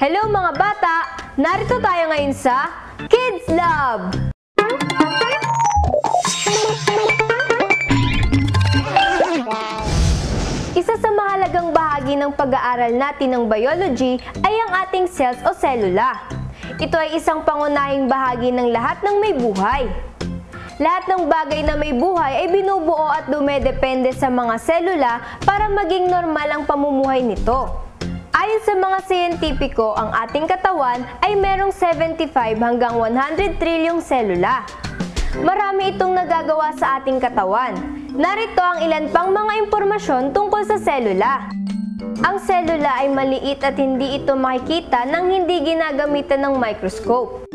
Hello mga bata! Narito tayo ngayon sa Kids Lab! Isa sa mahalagang bahagi ng pag-aaral natin ng biology ay ang ating cells o selula. Ito ay isang pangunahing bahagi ng lahat ng may buhay. Lahat ng bagay na may buhay ay binubuo at dumedepende sa mga selula para maging normal ang pamumuhay nito. Ayon sa mga siyentipiko, ang ating katawan ay merong 75 hanggang 100 trilyong selula. Marami itong nagagawa sa ating katawan. Narito ang ilan pang mga impormasyon tungkol sa selula. Ang selula ay maliit at hindi ito makikita nang hindi ginagamitan ng microscope.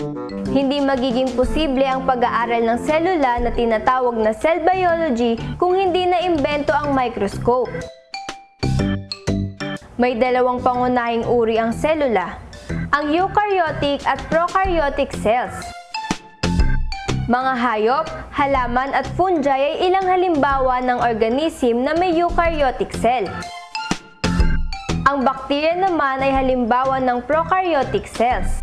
Hindi magiging posible ang pag-aaral ng selula na tinatawag na cell biology kung hindi naimbento ang microscope. May dalawang pangunahing uri ang selula, ang eukaryotic at prokaryotic cells. Mga hayop, halaman at fungi ay ilang halimbawa ng organism na may eukaryotic cell. Ang bakterya naman ay halimbawa ng prokaryotic cells.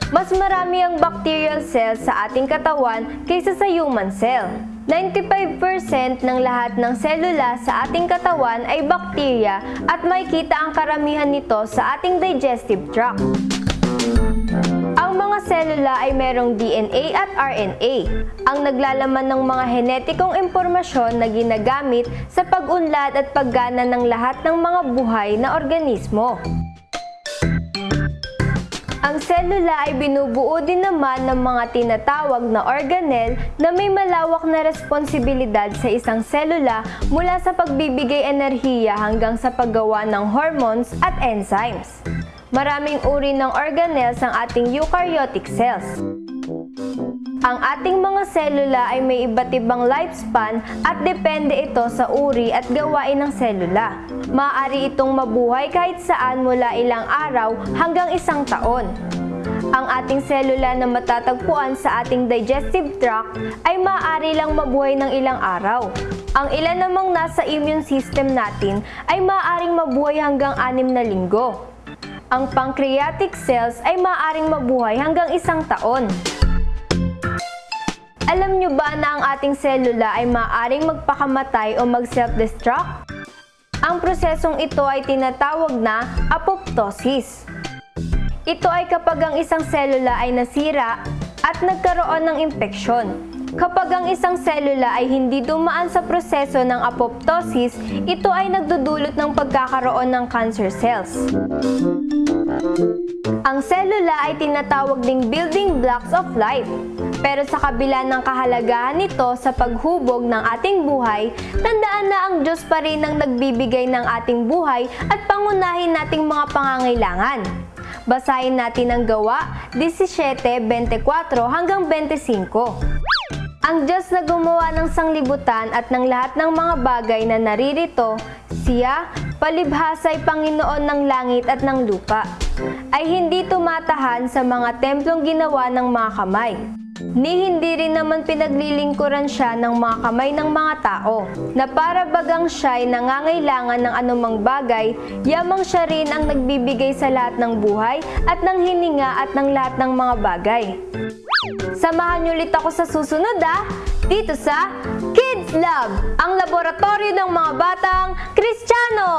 Mas marami ang bacterial cells sa ating katawan kaysa sa human cell. 95% ng lahat ng selula sa ating katawan ay bakterya at makikita ang karamihan nito sa ating digestive tract. Ang mga selula ay merong DNA at RNA, ang naglalaman ng mga henetikong impormasyon na ginagamit sa pag-unlad at paggana ng lahat ng mga buhay na organismo. Ang selula ay binubuo din naman ng mga tinatawag na organelle na may malawak na responsibilidad sa isang selula mula sa pagbibigay enerhiya hanggang sa paggawa ng hormones at enzymes. Maraming uri ng organelles ang ating eukaryotic cells. Ang ating mga selula ay may iba't ibang lifespan at depende ito sa uri at gawain ng selula. Maaari itong mabuhay kahit saan mula ilang araw hanggang isang taon. Ang ating selula na matatagpuan sa ating digestive tract ay maaari lang mabuhay ng ilang araw. Ang ilan namang nasa immune system natin ay maaaring mabuhay hanggang 6 na linggo. Ang pancreatic cells ay maaaring mabuhay hanggang 1 taon. Alam nyo ba na ang ating selula ay maaaring magpakamatay o mag-self-destruct? Ang prosesong ito ay tinatawag na apoptosis. Ito ay kapag ang isang selula ay nasira at nagkaroon ng impeksyon. Kapag ang isang selula ay hindi dumaan sa proseso ng apoptosis, ito ay nagdudulot ng pagkakaroon ng cancer cells. Ang selula ay tinatawag ding building blocks of life. Pero sa kabila ng kahalagahan nito sa paghubog ng ating buhay, tandaan na ang Diyos pa rin ang nagbibigay ng ating buhay at pangunahin nating mga pangangailangan. Basahin natin ang Gawa 17:24 hanggang 25. Ang Diyos na gumawa ng sanglibutan at ng lahat ng mga bagay na naririto, siya, palibhasa'y Panginoon ng langit at ng lupa, ay hindi tumatahan sa mga templong ginawa ng mga kamay. Ni hindi rin naman pinaglilingkuran siya ng mga kamay ng mga tao, na para bagang siya'y nangangailangan ng anumang bagay, yamang siya rin ang nagbibigay sa lahat ng buhay at ng hininga at ng lahat ng mga bagay. Samahan niyo ulit ako sa susunod dito sa Kids Lab, ang laboratorio ng mga batang Kristiyano!